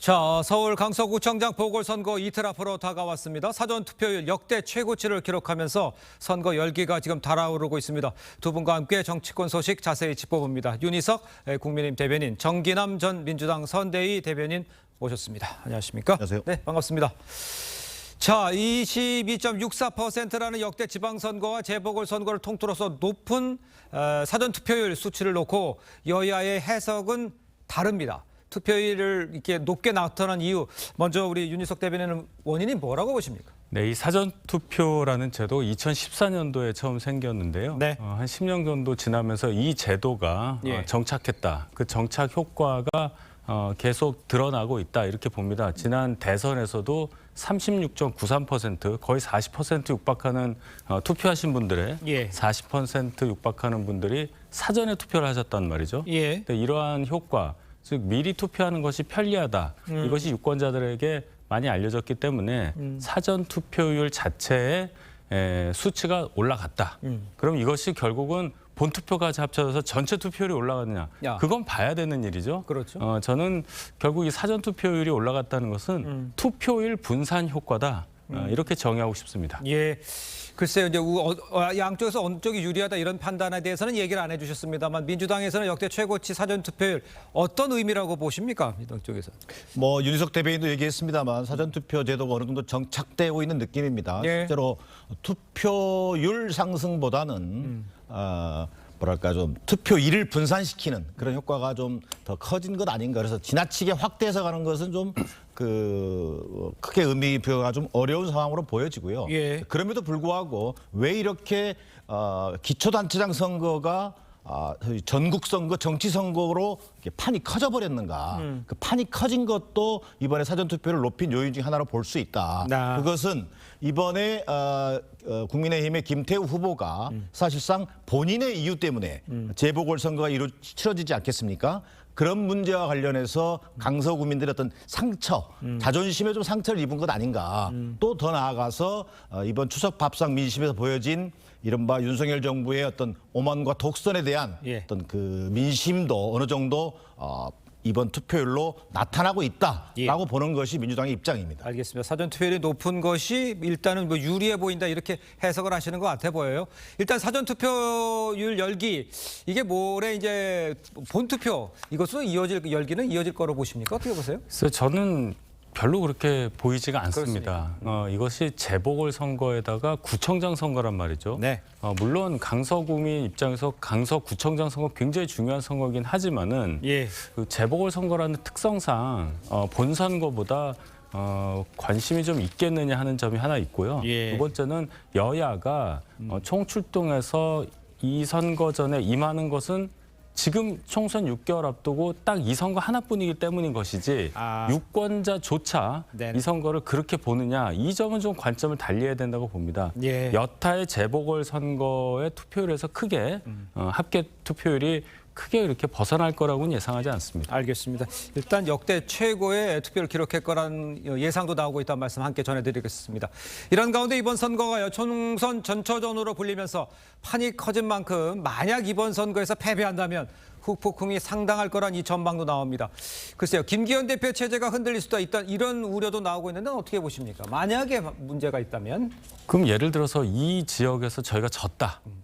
자, 서울 강서구청장 보궐선거 이틀 앞으로 다가왔습니다. 사전투표율 역대 최고치를 기록하면서 선거 열기가 지금 달아오르고 있습니다. 두 분과 함께 정치권 소식 자세히 짚어봅니다. 윤희석 국민의힘 대변인, 정기남 전 민주당 선대위 대변인 모셨습니다. 안녕하십니까? 안녕하세요. 네, 반갑습니다. 자, 22.64%라는 역대 지방선거와 재보궐선거를 통틀어서 높은 사전투표율 수치를 놓고 여야의 해석은 다릅니다. 투표율을 이렇게 높게 나타난 이유, 먼저 우리 윤희석 대변인은 원인이 뭐라고 보십니까? 네, 이 사전투표라는 제도 2014년도에 처음 생겼는데요. 네. 한 10년 정도 지나면서 이 제도가 정착했다. 그 정착 효과가 계속 드러나고 있다 이렇게 봅니다. 지난 대선에서도 36.93% 거의 40% 육박하는 투표하신 분들의 40% 육박하는 분들이 사전에 투표를 하셨단 말이죠. 근데 이러한 효과, 즉 미리 투표하는 것이 편리하다. 이것이 유권자들에게 많이 알려졌기 때문에 사전 투표율 자체의 수치가 올라갔다. 그럼 이것이 결국은 본투표까지 합쳐져서 전체 투표율이 올라갔느냐. 그건 봐야 되는 일이죠. 그렇죠. 저는 결국 이 사전 투표율이 올라갔다는 것은 투표율 분산 효과다. 이렇게 정의하고 싶습니다. 예. 글쎄요, 이제 양쪽에서 어느 쪽이 유리하다 이런 판단에 대해서는 얘기를 안 해주셨습니다만 민주당에서는 역대 최고치 사전투표율 어떤 의미라고 보십니까? 민주당 쪽에서. 윤희석 대변인도 얘기했습니다만 사전투표 제도가 어느 정도 정착되고 있는 느낌입니다. 실제로 투표율 상승보다는 뭐랄까 좀 투표일을 분산시키는 그런 효과가 좀 더 커진 것 아닌가. 그래서 지나치게 확대해서 가는 것은 좀 크게 의미 부여가 좀 어려운 상황으로 보여지고요. 그럼에도 불구하고 왜 이렇게 기초단체장 선거가 전국 선거, 정치 선거로 판이 커져 버렸는가? 그 판이 커진 것도 이번에 사전 투표를 높인 요인 중 하나로 볼 수 있다. 그것은 이번에 국민의힘의 김태우 후보가 사실상 본인의 이유 때문에 재보궐 선거가 치러지지 않겠습니까? 그런 문제와 관련해서 강서 구민들의 어떤 상처, 자존심에 좀 상처를 입은 것 아닌가. 또 더 나아가서 이번 추석 밥상 민심에서 보여진 이른바 윤석열 정부의 어떤 오만과 독선에 대한 어떤 그 민심도 어느 정도 이번 투표율로 나타나고 있다라고 보는 것이 민주당의 입장입니다. 알겠습니다. 사전투표율이 높은 것이 일단은 뭐 유리해 보인다 이렇게 해석을 하시는 것 같아 보여요. 일단 사전투표율 열기 이게 모레 이제 본투표 이것으로 열기는 이어질 거로 보십니까? 어떻게 보세요? 그래서 저는 별로 그렇게 보이지가 않습니다. 이것이 재보궐선거에다가 구청장 선거란 말이죠. 물론 강서구민 입장에서 강서구청장 선거 굉장히 중요한 선거이긴 하지만은 그 재보궐선거라는 특성상 본선거보다 관심이 좀 있겠느냐 하는 점이 하나 있고요. 두 번째는 여야가 총출동해서 이 선거 전에 임하는 것은 지금 총선 6개월 앞두고 딱 이 선거 하나뿐이기 때문인 것이지 유권자조차 이 선거를 그렇게 보느냐 이 점은 좀 관점을 달리해야 된다고 봅니다. 여타의 재보궐선거의 투표율에서 크게 합계 투표율이 크게 이렇게 벗어날 거라고는 예상하지 않습니다. 알겠습니다. 일단 역대 최고의 투표를 기록할 거란 예상도 나오고 있다는 말씀 함께 전해드리겠습니다. 이런 가운데 이번 선거가 총선 전초전으로 불리면서 판이 커진 만큼 만약 이번 선거에서 패배한다면 후폭풍이 상당할 거란 이 전망도 나옵니다. 글쎄요, 김기현 대표 체제가 흔들릴 수도 있다 이런 우려도 나오고 있는데 어떻게 보십니까? 만약에 문제가 있다면? 그럼 예를 들어서 이 지역에서 저희가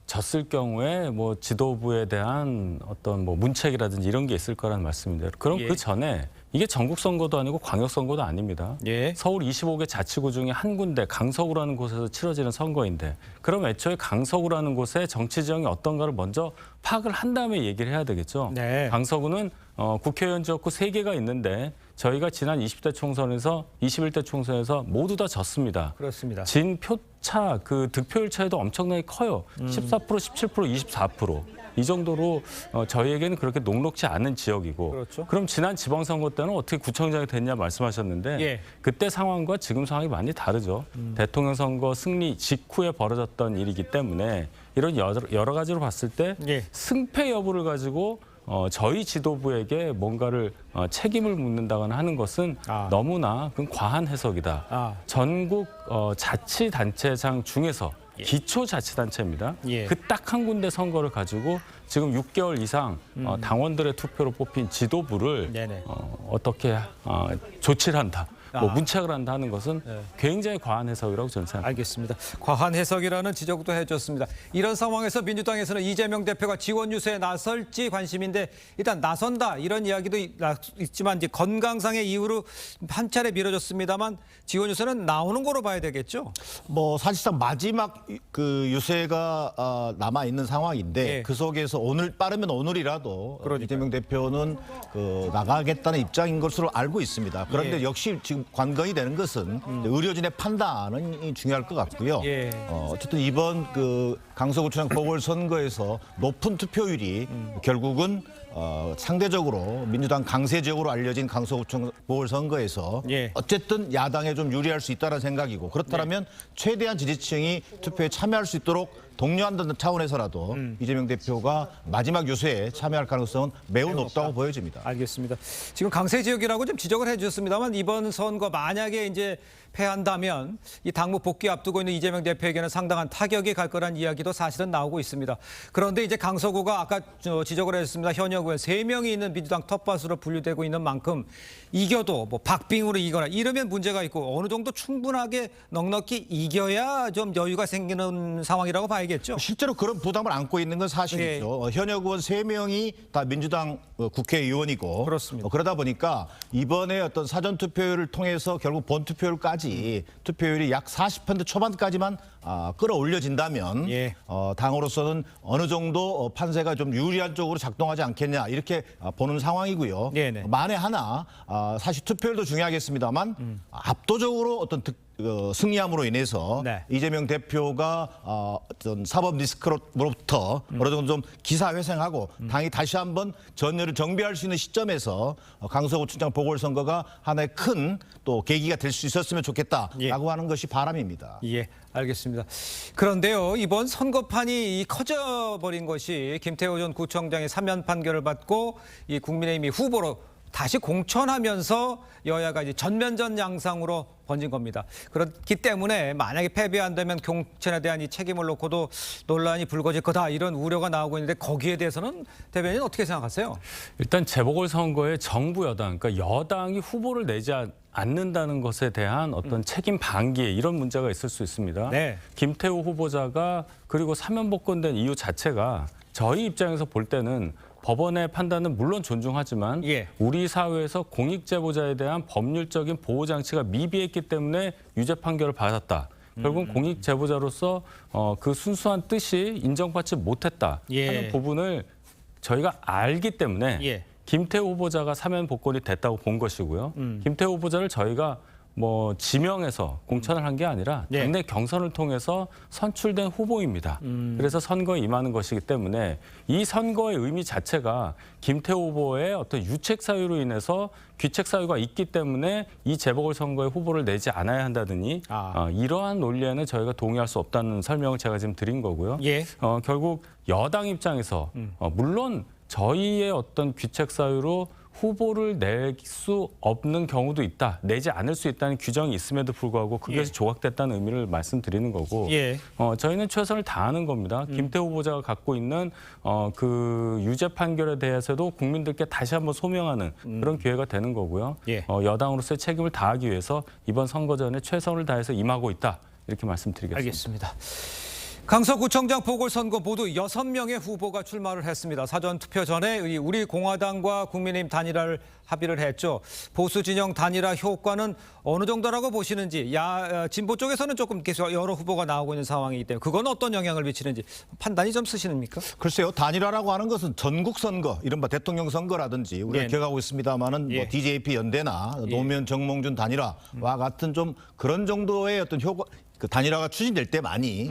졌을 경우에 뭐 지도부에 대한 어떤 뭐 문책이라든지 이런 게 있을 거라는 말씀인데요. 그럼 그 전에 이게 전국 선거도 아니고 광역 선거도 아닙니다. 서울 25개 자치구 중에 한 군데 강서구라는 곳에서 치러지는 선거인데 그럼 애초에 강서구라는 곳의 정치 지형이 어떤가를 먼저 파악을 한 다음에 얘기를 해야 되겠죠. 강서구는 국회의원 지역구 3개가 있는데 저희가 지난 20대 총선에서 21대 총선에서 모두 다 졌습니다. 그렇습니다. 진 표차 그 득표율 차이도 엄청나게 커요. 14%, 17%, 24%. 이 정도로 저희에게는 그렇게 녹록지 않은 지역이고 그럼 지난 지방선거 때는 어떻게 구청장이 됐냐 말씀하셨는데 그때 상황과 지금 상황이 많이 다르죠. 대통령 선거 승리 직후에 벌어졌던 일이기 때문에 이런 여러 가지로 봤을 때 승패 여부를 가지고 저희 지도부에게 뭔가를 책임을 묻는다거나 하는 것은 너무나 그건 과한 해석이다. 전국 자치단체장 중에서 기초자치단체입니다. 예. 그 딱 한 군데 선거를 가지고 지금 6개월 이상 당원들의 투표로 뽑힌 지도부를 네네. 어떻게 조치를 한다. 뭐 문책을 한다 하는 것은 굉장히 과한 해석이라고 저는 생각합니다. 알겠습니다. 과한 해석이라는 지적도 해줬습니다. 이런 상황에서 민주당에서는 이재명 대표가 지원 유세에 나설지 관심인데 일단 나선다 이런 이야기도 있지만 이제 건강상의 이유로 한 차례 미뤄졌습니다만 지원 유세는 나오는 거로 봐야 되겠죠? 뭐 사실상 마지막 그 유세가 남아 있는 상황인데 예. 그 속에서 오늘 빠르면 오늘이라도 그러니까요. 이재명 대표는 그 나가겠다는 입장인 것으로 알고 있습니다. 그런데 예. 역시 지금 관건이 되는 것은 의료진의 판단은 중요할 것 같고요. 예. 어쨌든 이번 그 강서구청장 보궐선거에서 높은 투표율이 결국은 상대적으로 민주당 강세 지역으로 알려진 강서구청 보궐선거에서 예. 어쨌든 야당에 좀 유리할 수 있다는 생각이고 그렇다면 최대한 지지층이 투표에 참여할 수 있도록 독려한다는 차원에서라도 이재명 대표가 마지막 유세에 참여할 가능성은 매우 높다고 보여집니다. 알겠습니다. 지금 강세 지역이라고 좀 지적을 해주셨습니다만 이번 선거 만약에 이제 패한다면 이 당무 복귀 앞두고 있는 이재명 대표에게는 상당한 타격이 갈 거란 이야기도 사실은 나오고 있습니다. 그런데 이제 강서구가 아까 지적을 해줬습니다. 현역 의원 3명이 있는 민주당 텃밭으로 분류되고 있는 만큼 이겨도 뭐 박빙으로 이거나 이러면 문제가 있고 어느 정도 충분하게 넉넉히 이겨야 좀 여유가 생기는 상황이라고 봐야겠죠. 실제로 그런 부담을 안고 있는 건 사실이죠. 현역 의원 3명이 다 민주당 국회의원이고 그렇습니다. 그러다 보니까 이번에 어떤 사전투표율을 통해서 결국 본투표율까지 투표율이 약 40% 초반까지만 끌어올려진다면 예. 당으로서는 어느 정도 판세가 좀 유리한 쪽으로 작동하지 않겠냐 이렇게 보는 상황이고요. 네네. 만에 하나 사실 투표율도 중요하겠습니다만 압도적으로 어떤 승리함으로 인해서 네. 이재명 대표가 어떤 사법 리스크로부터 어느 정도 좀 기사회생하고 당이 다시 한번 전열을 정비할 수 있는 시점에서 강서구청장 보궐선거가 하나의 큰 또 계기가 될 수 있었으면 좋겠다라고 예. 하는 것이 바람입니다. 예, 알겠습니다. 그런데요, 이번 선거판이 커져버린 것이 김태호 전 구청장의 사면 판결을 받고 이 국민의힘이 후보로 다시 공천하면서 여야가 이제 전면전 양상으로 번진 겁니다. 그렇기 때문에 만약에 패배한다면 공천에 대한 이 책임을 놓고도 논란이 불거질 거다 이런 우려가 나오고 있는데 거기에 대해서는 대변인 어떻게 생각하세요? 일단 재보궐선거에 정부 여당, 그러니까 여당이 후보를 내지 않는다는 것에 대한 어떤 책임 방기 이런 문제가 있을 수 있습니다. 네. 김태우 후보자가 그리고 사면 복권된 이유 자체가 저희 입장에서 볼 때는 법원의 판단은 물론 존중하지만 예. 우리 사회에서 공익제보자에 대한 법률적인 보호 장치가 미비했기 때문에 유죄 판결을 받았다. 결국 공익제보자로서 그 순수한 뜻이 인정받지 못했다 예. 하는 부분을 저희가 알기 때문에 예. 김태우 후보자가 사면 복권이 됐다고 본 것이고요. 김태우 후보자를 저희가 뭐 지명해서 공천을 한 게 아니라 네. 당내 경선을 통해서 선출된 후보입니다. 그래서 선거에 임하는 것이기 때문에 이 선거의 의미 자체가 김태우 후보의 어떤 유책 사유로 인해서 귀책 사유가 있기 때문에 이 재보궐선거에 후보를 내지 않아야 한다더니 이러한 논리에는 저희가 동의할 수 없다는 설명을 제가 지금 드린 거고요. 예. 결국 여당 입장에서 물론 저희의 어떤 귀책 사유로 후보를 낼 수 없는 경우도 있다. 내지 않을 수 있다는 규정이 있음에도 불구하고 그것이 예. 조각됐다는 의미를 말씀드리는 거고 예. 저희는 최선을 다하는 겁니다. 김태우 후보자가 갖고 있는 그 유죄 판결에 대해서도 국민들께 다시 한번 소명하는 그런 기회가 되는 거고요. 예. 여당으로서의 책임을 다하기 위해서 이번 선거 전에 최선을 다해서 임하고 있다. 이렇게 말씀드리겠습니다. 알겠습니다. 강서구청장 보궐선거 모두 6명의 후보가 출마를 했습니다. 사전투표 전에 우리 공화당과 국민의힘 단일화를 합의를 했죠. 보수 진영 단일화 효과는 어느 정도라고 보시는지 진보 쪽에서는 조금 계속 여러 후보가 나오고 있는 상황이기 때문에 그건 어떤 영향을 미치는지 판단이 좀 쓰시는입니까? 글쎄요. 단일화라고 하는 것은 전국 선거, 이른바 대통령 선거라든지 우리가 네. 기억하고 있습니다마는 예. 뭐 DJP 연대나 노무현 정몽준 단일화와 같은 좀 그런 정도의 어떤 효과 그 단일화가 추진될 때 많이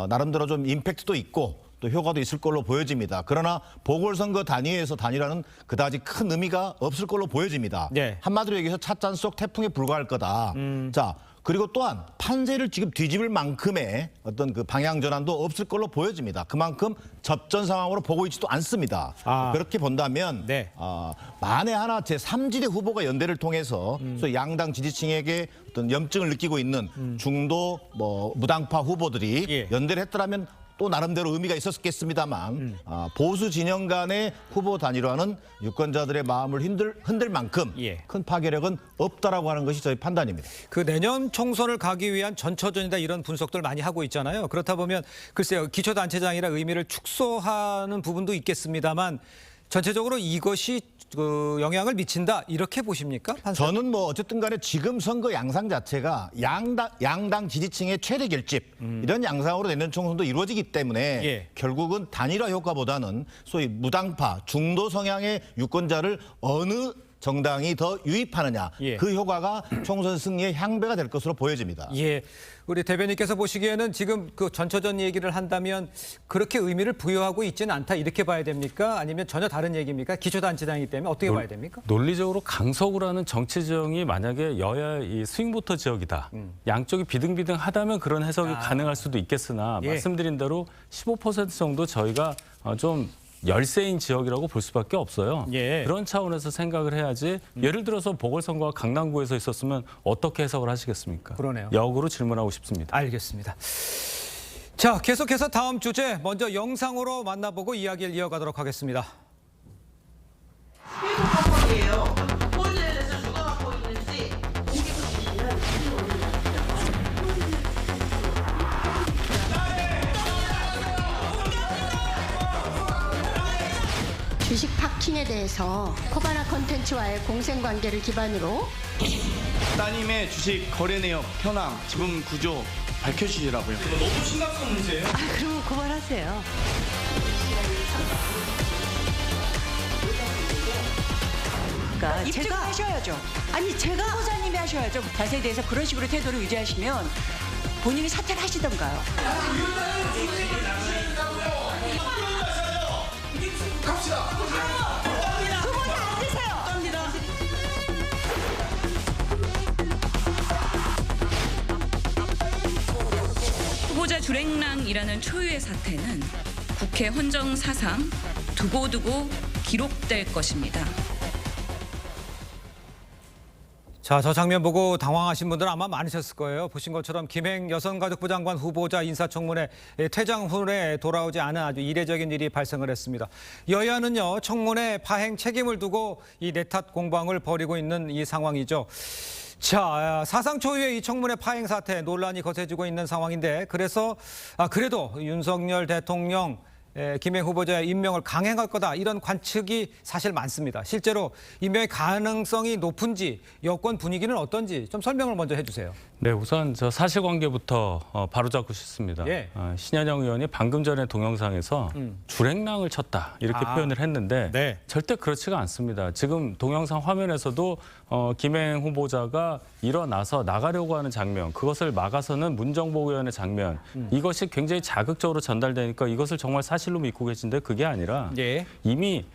나름대로 좀 임팩트도 있고 또 효과도 있을 걸로 보여집니다. 그러나 보궐선거 단위에서 단일화는 그다지 큰 의미가 없을 걸로 보여집니다. 네. 한마디로 얘기해서 찻잔 속 태풍에 불과할 거다. 자, 그리고 또한 판세를 지금 뒤집을 만큼의 어떤 그 방향 전환도 없을 걸로 보여집니다. 그만큼 접전 상황으로 보고 있지도 않습니다. 그렇게 본다면 네. 만에 하나 제3지대 후보가 연대를 통해서 소위 양당 지지층에게 어떤 염증을 느끼고 있는 중도 무당파 후보들이 예. 연대를 했더라면 또 나름대로 의미가 있었겠습니다만 보수 진영 간의 후보 단일화는 유권자들의 마음을 흔들 만큼 예. 큰 파괴력은 없다라고 하는 것이 저희 판단입니다. 그 내년 총선을 가기 위한 전초전이다 이런 분석들 많이 하고 있잖아요. 그렇다 보면 글쎄요, 기초단체장이라 의미를 축소하는 부분도 있겠습니다만 전체적으로 이것이 그 영향을 미친다 이렇게 보십니까? 판사? 저는 어쨌든 간에 지금 선거 양상 자체가 양당 지지층의 최대 결집 이런 양상으로 내년 총선도 이루어지기 때문에 예. 결국은 단일화 효과보다는 소위 무당파 중도 성향의 유권자를 어느 정당이 더 유입하느냐 예. 그 효과가 총선 승리의 향배가 될 것으로 보여집니다. 예, 우리 대변인께서 보시기에는 지금 그 전초전 얘기를 한다면 그렇게 의미를 부여하고 있지는 않다 이렇게 봐야 됩니까? 아니면 전혀 다른 얘기입니까? 기초단체장이기 때문에 어떻게 봐야 됩니까? 논리적으로 강서구라는 정치 지형이 만약에 여야 이 스윙보터 지역이다. 양쪽이 비등비등하다면 그런 해석이 가능할 수도 있겠으나 예. 말씀드린 대로 15% 정도 저희가 좀 열세인 지역이라고 볼 수밖에 없어요. 예. 그런 차원에서 생각을 해야지 예를 들어서 보궐선거가 강남구에서 있었으면 어떻게 해석을 하시겠습니까? 그러네요. 역으로 질문하고 싶습니다. 알겠습니다. 자, 계속해서 다음 주제 먼저 영상으로 만나보고 이야기를 이어가도록 하겠습니다. 이에요. 후보자에 대해서 누가 갖고 있는지 공개해주시면 주식 파킹에 대해서 코바나 컨텐츠와의 공생관계를 기반으로 따님의 주식 거래 내역, 현황, 지분 구조 밝혀주시라고요. 그러면 그만하세요. 그러니까 입증하셔야죠. 아니 제가 후보자님이 하셔야죠. 자세에 대해서 그런 식으로 태도를 유지하시면 본인이 사퇴를 하시던가요. 후보자 주랭랑이라는 초유의 사태는 국회 헌정 사상 두고두고 기록될 것입니다. 자, 저 장면 보고 당황하신 분들은 아마 많으셨을 거예요. 보신 것처럼 김행 여성가족부 장관 후보자 인사청문회 퇴장 후에 돌아오지 않은 아주 이례적인 일이 발생을 했습니다. 여야는요, 청문회 파행 책임을 두고 이 내탓 공방을 벌이고 있는 이 상황이죠. 자, 사상 초유의 이 청문회 파행 사태 논란이 거세지고 있는 상황인데 그래도 윤석열 대통령 김행 후보자의 임명을 강행할 거다 이런 관측이 사실 많습니다. 실제로 임명의 가능성이 높은지 여권 분위기는 어떤지 좀 설명을 먼저 해주세요. 네, 우선 저 사실관계부터 바로잡고 싶습니다. 예. 신현영 의원이 방금 전에 동영상에서 주랭랑을 쳤다 이렇게 표현을 했는데 네. 절대 그렇지가 않습니다. 지금 동영상 화면에서도 김행 후보자가 일어나서 나가려고 하는 장면, 그것을 막아서는 문정복 의원의 장면, 이것이 굉장히 자극적으로 전달되니까 이것을 정말 사실로 믿고 계신데 그게 아니라 예. 이미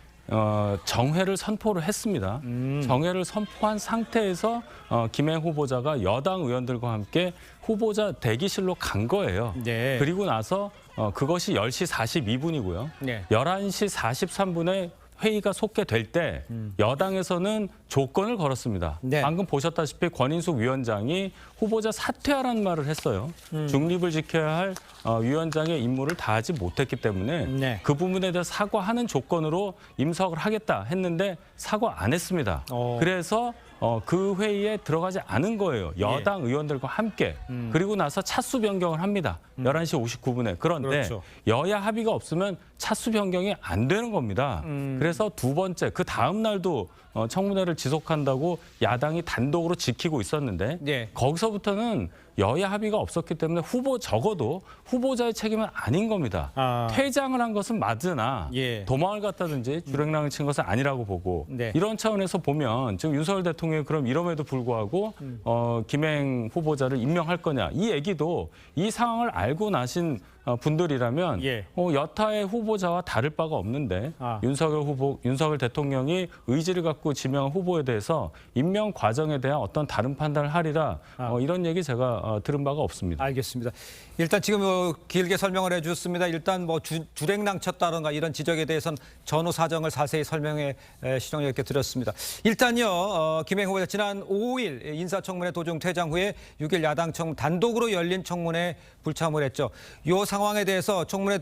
정회를 선포를 했습니다. 정회를 선포한 상태에서 김행 후보자가 여당 의원들과 함께 후보자 대기실로 간 거예요. 네. 그리고 나서 그것이 10시 42분이고요. 네. 11시 43분에 회의가 속개될 때 여당에서는 조건을 걸었습니다. 네. 방금 보셨다시피 권인숙 위원장이 후보자 사퇴하라는 말을 했어요. 중립을 지켜야 할 위원장의 임무를 다하지 못했기 때문에 네. 그 부분에 대해서 사과하는 조건으로 임석을 하겠다 했는데 사과 안 했습니다. 그래서 그 회의에 들어가지 않은 거예요. 여당 의원들과 함께. 그리고 나서 차수 변경을 합니다. 11시 59분에. 그런데 그렇죠. 여야 합의가 없으면 차수 변경이 안 되는 겁니다. 그래서 두 번째, 그 다음 날도 청문회를 지속한다고 야당이 단독으로 지키고 있었는데 예. 거기서부터는 여야 합의가 없었기 때문에 적어도 후보자의 책임은 아닌 겁니다. 퇴장을 한 것은 맞으나 예. 도망을 갔다든지 주랭랑을 친 것은 아니라고 보고 네. 이런 차원에서 보면 지금 윤석열 대통령이 그럼 이럼에도 불구하고 김행 후보자를 임명할 거냐 이 얘기도 이 상황을 알고 나신 분들이라면 예. 여타의 후보자와 다를 바가 없는데 윤석열 대통령이 의지를 갖고 지명한 후보에 대해서 임명 과정에 대한 어떤 다른 판단을 하리라 이런 얘기 제가 들은 바가 없습니다. 알겠습니다. 일단 지금 길게 설명을 해주셨습니다. 일단 뭐 주랭랑 쳤다든가 이런 지적에 대해서는 전후 사정을 자세히 설명해 시정을 이렇게 드렸습니다. 일단요, 김행 후보자 지난 5일 인사청문회 도중 퇴장 후에 6일 야당 청문 단독으로 열린 청문회에 불참을 했죠. 이 상황에 대해서 청문회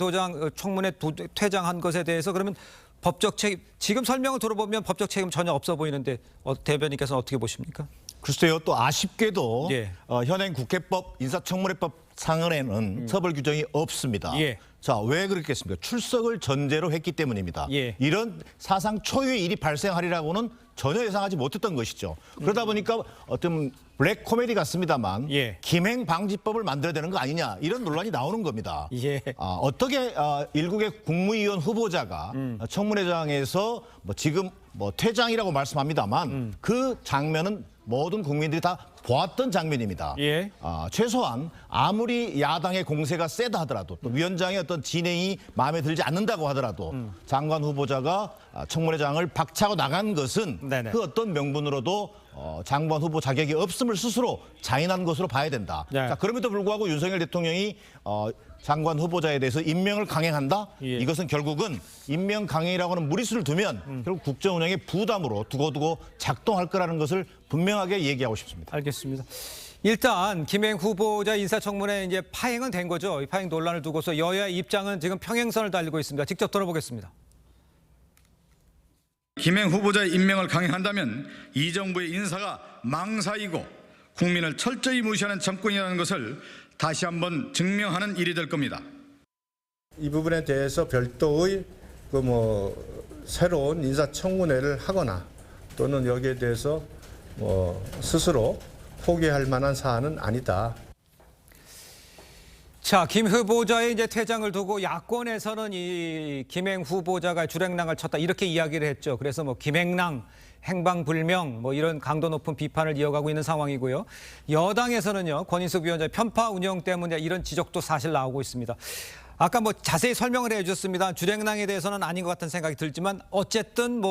퇴장한 것에 대해서 그러면 법적 책임, 지금 설명을 들어보면 법적 책임 전혀 없어 보이는데 대변인께서는 어떻게 보십니까? 글쎄요, 또 아쉽게도 예. 현행 국회법 인사청문회법 상헌에는 처벌 규정이 없습니다. 예. 자, 왜 그렇겠습니까? 출석을 전제로 했기 때문입니다. 예. 이런 사상 초유의 일이 발생하리라고는 전혀 예상하지 못했던 것이죠. 그러다 보니까 어떤 블랙 코미디 같습니다만 예. 김행 방지법을 만들어야 되는 거 아니냐 이런 논란이 나오는 겁니다. 예. 어떻게 일국의 국무위원 후보자가 청문회장에서 지금 퇴장이라고 말씀합니다만 그 장면은 모든 국민들이 다 보았던 장면입니다. 예. 최소한 아무리 야당의 공세가 세다 하더라도 또 위원장의 어떤 진행이 마음에 들지 않는다고 하더라도 장관 후보자가 청문회장을 박차고 나간 것은 네네. 그 어떤 명분으로도 장관 후보 자격이 없음을 스스로 자인한 것으로 봐야 된다. 네. 자, 그럼에도 불구하고 윤석열 대통령이 장관 후보자에 대해서 임명을 강행한다? 예. 이것은 결국은 임명 강행이라고 하는 무리수를 두면 결국 국정 운영의 부담으로 두고두고 작동할 거라는 것을 분명하게 얘기하고 싶습니다. 알겠습니다. 일단 김행 후보자 인사청문회 이제 파행은 된 거죠. 이 파행 논란을 두고서 여야의 입장은 지금 평행선을 달리고 있습니다. 직접 들어보겠습니다. 김행 후보자의 임명을 강행한다면 이 정부의 인사가 망사이고 국민을 철저히 무시하는 정권이라는 것을 다시 한번 증명하는 일이 될 겁니다. 이 부분에 대해서 별도의 새로운 인사청문회를 하거나 또는 여기에 대해서 스스로 포기할 만한 사안은 아니다. 자, 김 후보자의 이제 퇴장을 두고 야권에서는 이 김행 후보자가 주랭랑을 쳤다 이렇게 이야기를 했죠. 그래서 김행랑, 행방불명 이런 강도 높은 비판을 이어가고 있는 상황이고요. 여당에서는요, 권인숙 위원장의 편파 운영 때문에 이런 지적도 사실 나오고 있습니다. 아까 자세히 설명을 해주셨습니다. 주랭랑에 대해서는 아닌 것 같은 생각이 들지만 어쨌든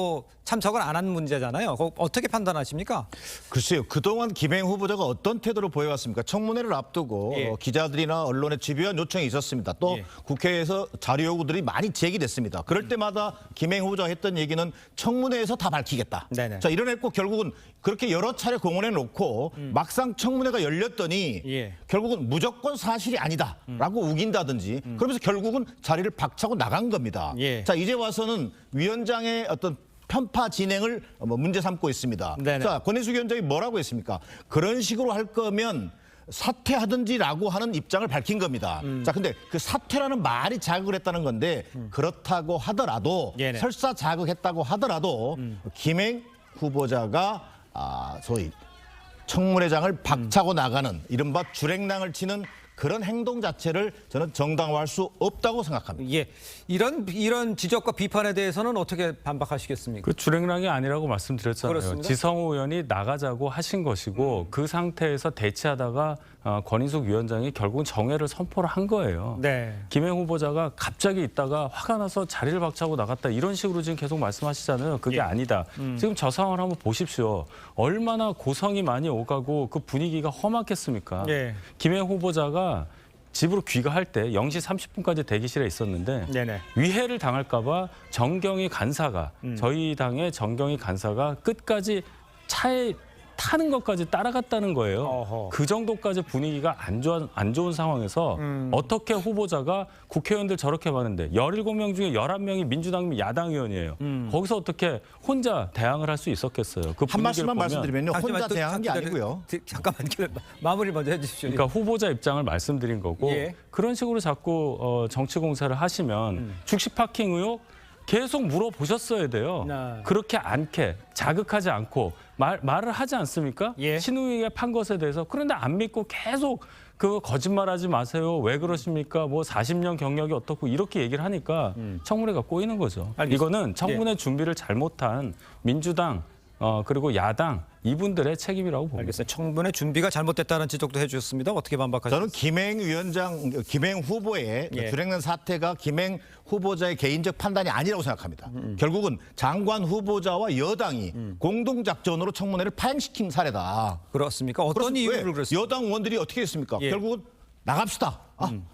참석을 안 한 문제잖아요. 어떻게 판단하십니까? 글쎄요. 그동안 김행 후보자가 어떤 태도를 보여왔습니까? 청문회를 앞두고 예. 기자들이나 언론의 집요한 요청이 있었습니다. 또 예. 국회에서 자료 요구들이 많이 제기됐습니다. 그럴 때마다 김행 후보자가 했던 얘기는 청문회에서 다 밝히겠다. 네네. 자, 이뤄냈고 결국은 그렇게 여러 차례 공언해 놓고 막상 청문회가 열렸더니 예. 결국은 무조건 사실이 아니다라고 우긴다든지 그러면서 결국은 자리를 박차고 나간 겁니다. 예. 자, 이제 와서는 위원장의 어떤 편파 진행을 문제 삼고 있습니다. 네네. 자, 권인숙 위원장이 뭐라고 했습니까? 그런 식으로 할 거면 사퇴하든지라고 하는 입장을 밝힌 겁니다. 자, 근데 그 사퇴라는 말이 자극을 했다는 건데 그렇다고 하더라도 네네. 설사 자극했다고 하더라도 김행 후보자가 소위 청문회장을 박차고 나가는 이른바 주랭랑을 치는 그런 행동 자체를 저는 정당화할 수 없다고 생각합니다. 예, 이런 지적과 비판에 대해서는 어떻게 반박하시겠습니까? 그 주랭랑이 아니라고 말씀드렸잖아요. 그렇습니다. 지성호 의원이 나가자고 하신 것이고 그 상태에서 대치하다가 권인숙 위원장이 결국은 정회를 선포를 한 거예요. 네. 김행 후보자가 갑자기 있다가 화가 나서 자리를 박차고 나갔다 이런 식으로 지금 계속 말씀하시잖아요. 그게 예. 아니다. 지금 저 상황을 한번 보십시오. 얼마나 고성이 많이 오가고 그 분위기가 험악했습니까? 예. 김행 후보자가 집으로 귀가할 때 0시 30분까지 대기실에 있었는데 네네. 위해를 당할까 봐 정경희 간사가 저희 당의 정경희 간사가 끝까지 차에 타는 것까지 따라갔다는 거예요. 어허. 그 정도까지 분위기가 안 좋은 상황에서 어떻게 후보자가 국회의원들 저렇게 많은데 17명 중에 11명이 민주당 야당 의원이에요. 거기서 어떻게 혼자 대항을 할 수 있었겠어요. 그 한 말씀만 보면 말씀드리면요. 혼자 잠시만, 대항한 게 잠깐 아니고요. 잠깐만 마무리 먼저 해주십시오. 그러니까 후보자 입장을 말씀드린 거고 예. 그런 식으로 자꾸 정치 공세를 하시면 죽식 파킹 의혹 계속 물어보셨어야 돼요. 네. 그렇게 않게 자극하지 않고 말을 하지 않습니까? 예. 신우이가 판 것에 대해서. 그런데 안 믿고 계속 그 거짓말하지 마세요. 왜 그러십니까? 40년 경력이 어떻고 이렇게 얘기를 하니까 청문회가 꼬이는 거죠. 알겠습니다. 이거는 청문회 준비를 잘못한 민주당 그리고 야당 이분들의 책임이라고 봅니다. 알겠습니다. 청문회 준비가 잘못됐다는 지적도 해주셨습니다. 어떻게 반박하시죠? 저는 김행 후보의 주랭랑 사태가 김행 후보자의 개인적 판단이 아니라고 생각합니다. 결국은 장관 후보자와 여당이 공동작전으로 청문회를 파행시킨 사례다. 그렇습니까? 어떤 이유를 그랬습니까? 여당 의원들이 어떻게 했습니까? 결국은 나갑시다.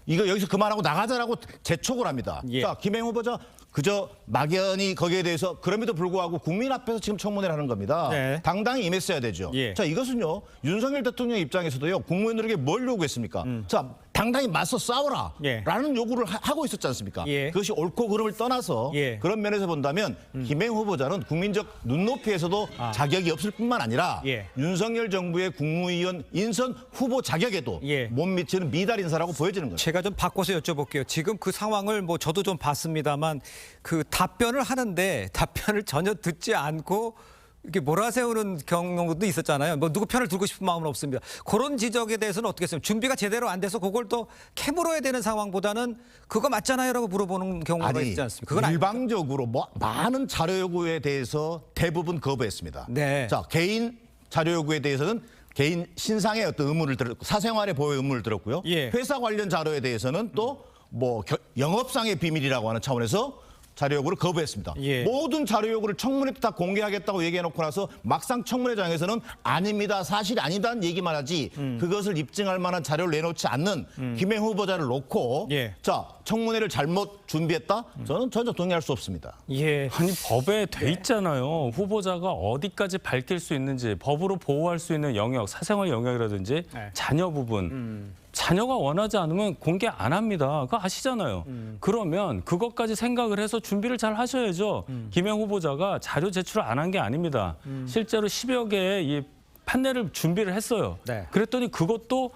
이거 여기서 그만하고 나가자라고 재촉을 합니다. 자, 김행 후보자 그저 막연히 거기에 대해서 그럼에도 불구하고 국민 앞에서 지금 청문회를 하는 겁니다. 당당히 임했어야 되죠. 자, 이것은요. 윤석열 대통령 입장에서도요. 국무위원들에게 뭘 요구했습니까? 자, 당당히 맞서 싸워라 라는 요구를 하고 있었지 않습니까? 그것이 옳고 그름을 떠나서 그런 면에서 본다면 김행 후보자는 국민적 눈높이에서도 자격이 없을 뿐만 아니라 윤석열 정부의 국무위원 인선 후보 자격에도 못 미치는 미달 인사라고 보여지는 거죠. 제가 좀 바꿔서 여쭤볼게요. 지금 그 상황을 뭐 저도 좀 봤습니다만 그 답변을 하는데 답변을 전혀 듣지 않고 이렇게 몰아세우는 경우도 있었잖아요. 뭐 누구 편을 들고 싶은 마음은 없습니다. 그런 지적에 대해서는 어떻게 했습니까? 준비가 제대로 안 돼서 그걸 또 캐물어야 되는 상황보다는 그거 맞잖아요라고 물어보는 경우가 있지 않습니까? 그건 일방적으로 뭐 많은 자료 요구에 대해서 대부분 거부했습니다. 자, 개인 자료 요구에 대해서는 개인 신상의 어떤 의무를 들었고 사생활의 보호 의무를 들었고요. 회사 관련 자료에 대해서는 또 뭐 영업상의 비밀이라고 하는 차원에서 자료 요구를 거부했습니다. 모든 자료 요구를 청문회 때 다 공개하겠다고 얘기해놓고 나서 막상 청문회장에서는 아닙니다. 사실이 아니다는 얘기만 하지 그것을 입증할 만한 자료를 내놓지 않는 김행 후보자를 놓고 자, 청문회를 잘못 준비했다? 저는 전혀 동의할 수 없습니다. 아니 법에 돼 있잖아요. 후보자가 어디까지 밝힐 수 있는지 법으로 보호할 수 있는 영역, 사생활 영역이라든지 자녀 부분. 자녀가 원하지 않으면 공개 안 합니다. 그거 아시잖아요. 그러면 그것까지 생각을 해서 준비를 잘 하셔야죠. 김행 후보자가 자료 제출을 안 한 게 아닙니다. 실제로 10여 개의 이 판례를 준비를 했어요. 그랬더니 그것도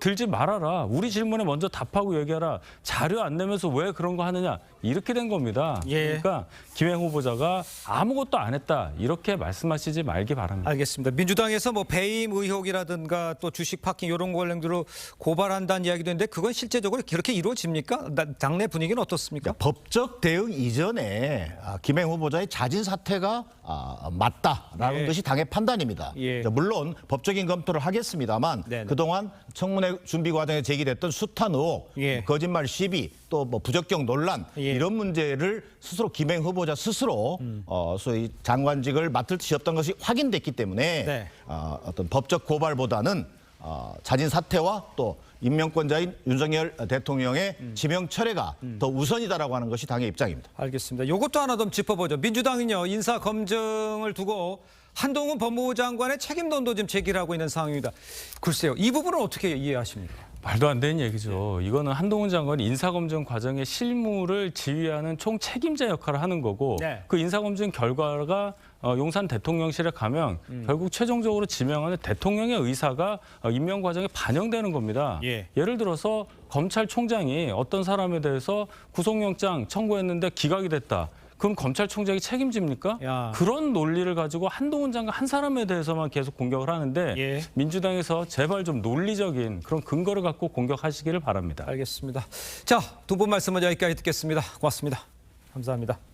들지 말아라. 우리 질문에 먼저 답하고 얘기하라. 자료 안 내면서 왜 그런 거 하느냐. 이렇게 된 겁니다. 그러니까 김행 후보자가 아무것도 안 했다. 이렇게 말씀하시지 말기 바랍니다. 알겠습니다. 민주당에서 뭐 배임 의혹이라든가 또 주식 파킹 이런 관련들로 고발한다는 이야기도 있는데 그건 실제적으로 그렇게 이루어집니까? 당내 분위기는 어떻습니까? 법적 대응 이전에 김행 후보자의 자진 사퇴가 맞다라는 것이 당의 판단입니다. 물론 법적인 검토를 하겠습니다만 그동안 청문회 준비 과정에 제기됐던 숱한 의혹, 거짓말 시비, 또 뭐 부적격 논란 이런 문제를 스스로 김행 후보자 스스로 소위 장관직을 맡을 뜻이 없던 것이 확인됐기 때문에 어떤 법적 고발보다는 자진 사퇴와 또 임명권자인 윤석열 대통령의 지명 철회가 더 우선이다라고 하는 것이 당의 입장입니다. 알겠습니다. 이것도 하나 더 짚어보죠. 민주당은요 인사 검증을 두고 한동훈 법무부 장관의 책임론도 지금 제기를 하고 있는 상황입니다. 글쎄요, 이 부분은 어떻게 이해하십니까? 말도 안 되는 얘기죠. 이거는 한동훈 장관이 인사검증 과정의 실무를 지휘하는 총책임자 역할을 하는 거고 그 인사검증 결과가 용산 대통령실에 가면 결국 최종적으로 지명하는 대통령의 의사가 임명 과정에 반영되는 겁니다. 예를 들어서 검찰총장이 어떤 사람에 대해서 구속영장 청구했는데 기각이 됐다. 그럼 검찰총장이 책임집니까? 그런 논리를 가지고 한동훈 장관 한 사람에 대해서만 계속 공격을 하는데 민주당에서 제발 좀 논리적인 그런 근거를 갖고 공격하시기를 바랍니다. 알겠습니다. 자, 두 분 말씀은 여기까지 듣겠습니다. 고맙습니다. 감사합니다.